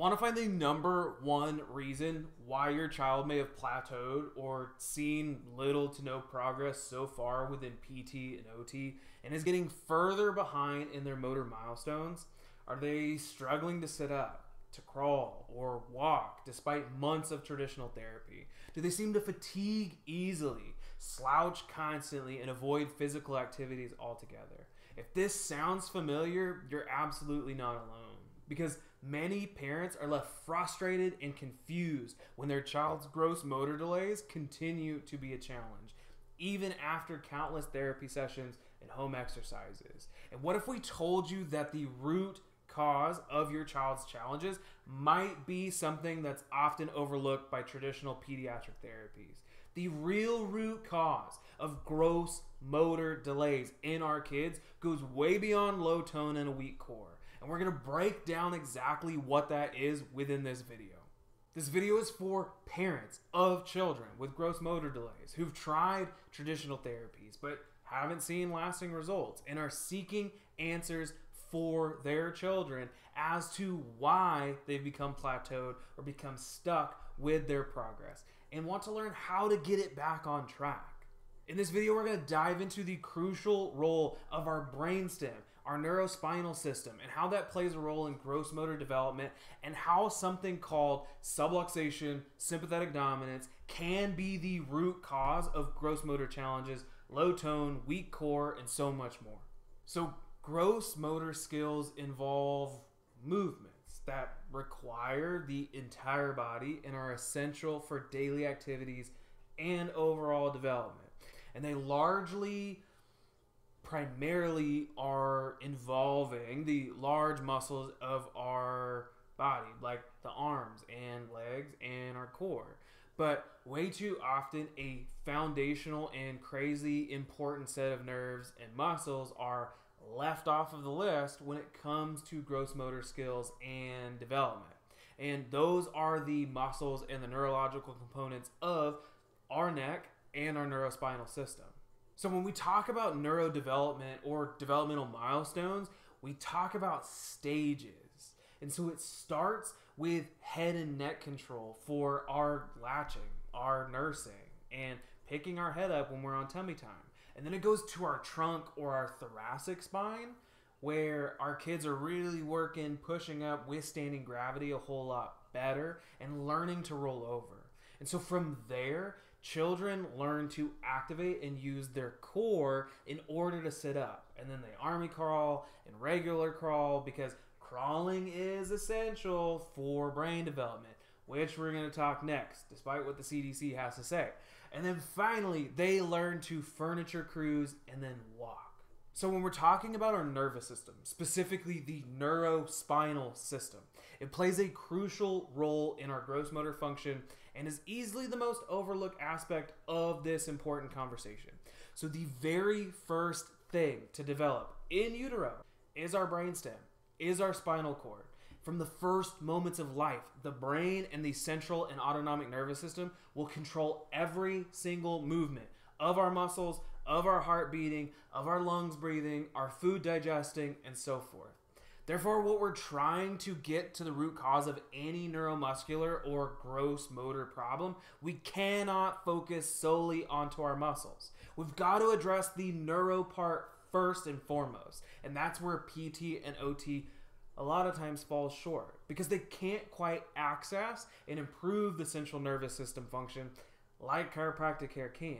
Want to find the number one reason why your child may have plateaued or seen little to no progress so far within PT and OT and is getting further behind in their motor milestones? Are they struggling to sit up, to crawl, or walk despite months of traditional therapy? Do they seem to fatigue easily, slouch constantly, and avoid physical activities altogether? If this sounds familiar, you're absolutely not alone, because many parents are left frustrated and confused when their child's gross motor delays continue to be a challenge, even after countless therapy sessions and home exercises. And what if we told you that the root cause of your child's challenges might be something that's often overlooked by traditional pediatric therapies? The real root cause of gross motor delays in our kids goes way beyond low tone and a weak core. And we're going to break down exactly what that is within this video. This video is for parents of children with gross motor delays who've tried traditional therapies but haven't seen lasting results and are seeking answers for their children as to why they've become plateaued or become stuck with their progress and want to learn how to get it back on track. In this video, we're going to dive into the crucial role of our brainstem, our neurospinal system, and how that plays a role in gross motor development, and how something called subluxation, sympathetic dominance, can be the root cause of gross motor challenges, low tone, weak core, and so much more. So gross motor skills involve movements that require the entire body and are essential for daily activities and overall development. And they primarily are involving the large muscles of our body, like the arms and legs and our core. But way too often, a foundational and crazy important set of nerves and muscles are left off of the list when it comes to gross motor skills and development. And those are the muscles and the neurological components of our neck and our neurospinal system. So when we talk about neurodevelopment or developmental milestones, we talk about stages. And so it starts with head and neck control for our latching, our nursing, and picking our head up when we're on tummy time. And then it goes to our trunk or our thoracic spine, where our kids are really working, pushing up, withstanding gravity a whole lot better, and learning to roll over. And so from there, children learn to activate and use their core in order to sit up. And then they army crawl and regular crawl, because crawling is essential for brain development, which we're going to talk next, despite what the CDC has to say. And then finally, they learn to furniture cruise and then walk. So when we're talking about our nervous system, specifically the neurospinal system, it plays a crucial role in our gross motor function and is easily the most overlooked aspect of this important conversation. So the very first thing to develop in utero is our brainstem, is our spinal cord. From the first moments of life, the brain and the central and autonomic nervous system will control every single movement of our muscles, of our heart beating, of our lungs breathing, our food digesting, and so forth. Therefore, what we're trying to get to the root cause of any neuromuscular or gross motor problem, we cannot focus solely onto our muscles. We've got to address the neuro part first and foremost, and that's where PT and OT a lot of times falls short, because they can't quite access and improve the central nervous system function like chiropractic care can.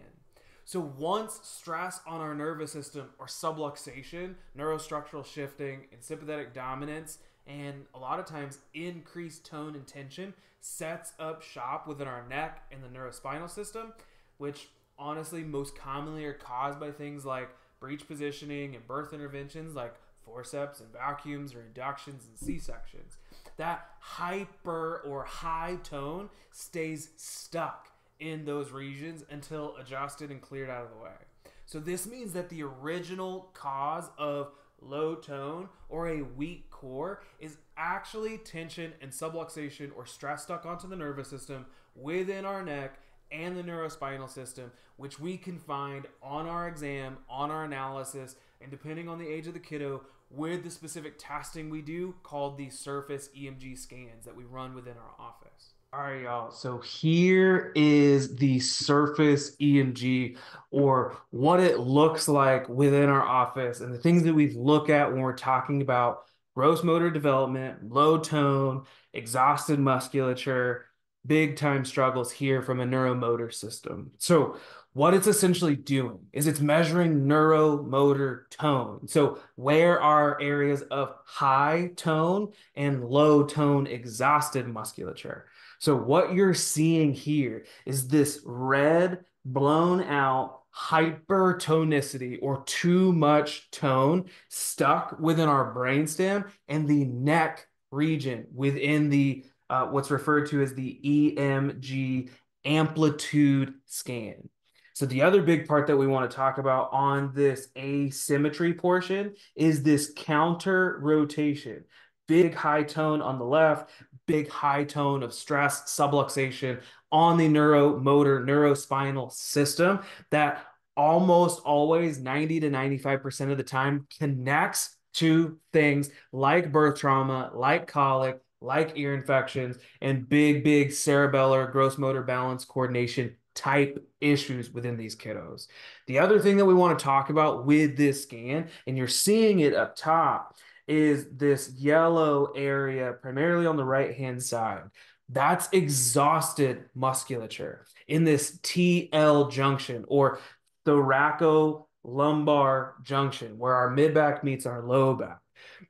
So once stress on our nervous system, or subluxation, neurostructural shifting, and sympathetic dominance, and a lot of times increased tone and tension sets up shop within our neck and the neurospinal system, which honestly most commonly are caused by things like breech positioning and birth interventions like forceps and vacuums or inductions and C-sections. That hyper or high tone stays stuck in those regions until adjusted and cleared out of the way. So this means that the original cause of low tone or a weak core is actually tension and subluxation or stress stuck onto the nervous system within our neck and the neurospinal system, which we can find on our exam, on our analysis, and depending on the age of the kiddo, with the specific testing we do called the surface EMG scans that we run within our office. All right, y'all. So here is the surface EMG, or what it looks like within our office, and the things that we look at when we're talking about gross motor development, low tone, exhausted musculature, big time struggles here from a neuromotor system. So what it's essentially doing is it's measuring neuromotor tone. So where are areas of high tone and low tone exhausted musculature? So what you're seeing here is this red blown out hypertonicity, or too much tone stuck within our brainstem and the neck region within the what's referred to as the EMG amplitude scan. So the other big part that we want to talk about on this asymmetry portion is this counter rotation. Big high tone on the left, big high tone of stress, subluxation on the neuromotor, neurospinal system that almost always 90 to 95% of the time connects to things like birth trauma, like colic, like ear infections, and big cerebellar gross motor balance coordination type issues within these kiddos. The other thing that we want to talk about with this scan, and you're seeing it up top, is this yellow area, primarily on the right-hand side. That's exhausted musculature in this TL junction, or thoracolumbar junction, where our mid-back meets our low back.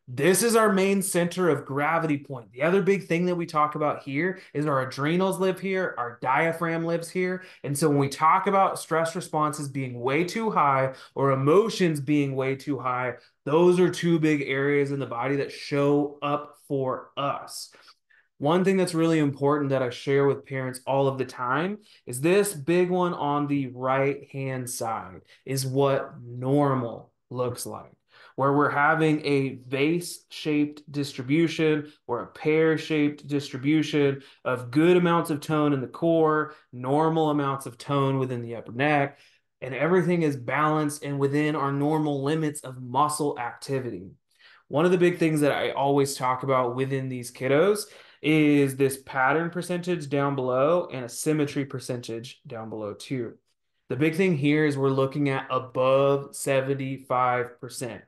This is our main center of gravity point. The other big thing that we talk about here is our adrenals live here, our diaphragm lives here. And so when we talk about stress responses being way too high or emotions being way too high, those are two big areas in the body that show up for us. One thing that's really important that I share with parents all of the time is this big one on the right-hand side is what normal looks like, where we're having a vase-shaped distribution or a pear-shaped distribution of good amounts of tone in the core, normal amounts of tone within the upper neck, and everything is balanced and within our normal limits of muscle activity. One of the big things that I always talk about within these kiddos is this pattern percentage down below and a symmetry percentage down below too. The big thing here is we're looking at above 75%.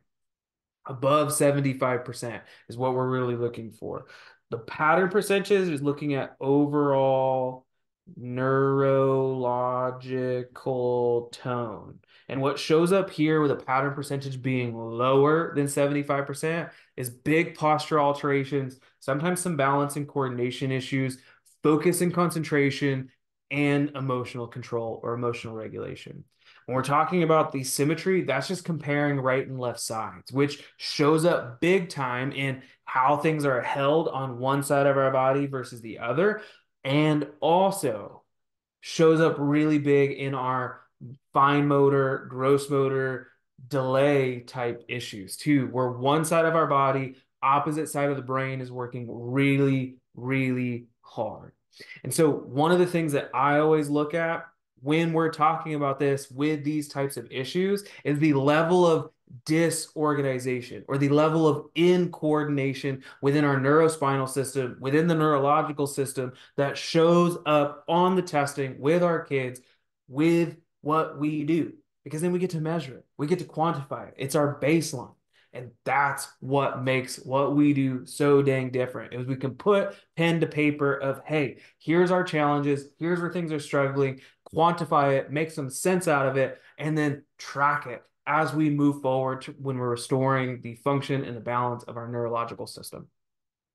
Above 75% is what we're really looking for. The pattern percentage is looking at overall neurological tone. And what shows up here with a pattern percentage being lower than 75% is big posture alterations, sometimes some balance and coordination issues, focus and concentration, and emotional control or emotional regulation. When we're talking about the symmetry, that's just comparing right and left sides, which shows up big time in how things are held on one side of our body versus the other, and also shows up really big in our fine motor, gross motor, delay type issues too, where one side of our body, opposite side of the brain is working really hard. And so one of the things that I always look at when we're talking about this with these types of issues is the level of disorganization or the level of incoordination within our neurospinal system, within the neurological system that shows up on the testing with our kids with what we do. Because then we get to measure it, we get to quantify it. It's our baseline. And that's what makes what we do so dang different. Is we can put pen to paper of, hey, here's our challenges, here's where things are struggling, quantify it, make some sense out of it, and then track it as we move forward when we're restoring the function and the balance of our neurological system.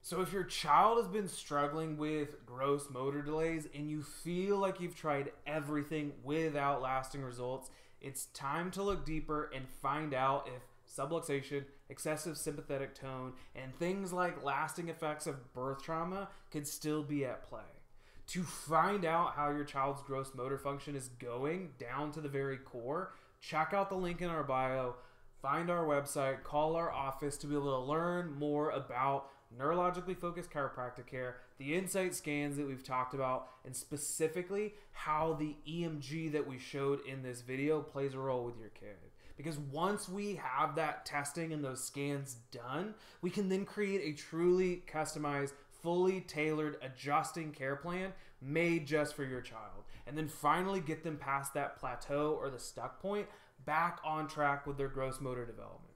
So if your child has been struggling with gross motor delays and you feel like you've tried everything without lasting results, it's time to look deeper and find out if subluxation, excessive sympathetic tone, and things like lasting effects of birth trauma could still be at play. To find out how your child's gross motor function is going down to the very core, check out the link in our bio, find our website, call our office to be able to learn more about neurologically focused chiropractic care, the insight scans that we've talked about, and specifically how the EMG that we showed in this video plays a role with your kid. Because once we have that testing and those scans done, we can then create a truly customized, fully tailored, adjusting care plan made just for your child. And then finally get them past that plateau or the stuck point back on track with their gross motor development.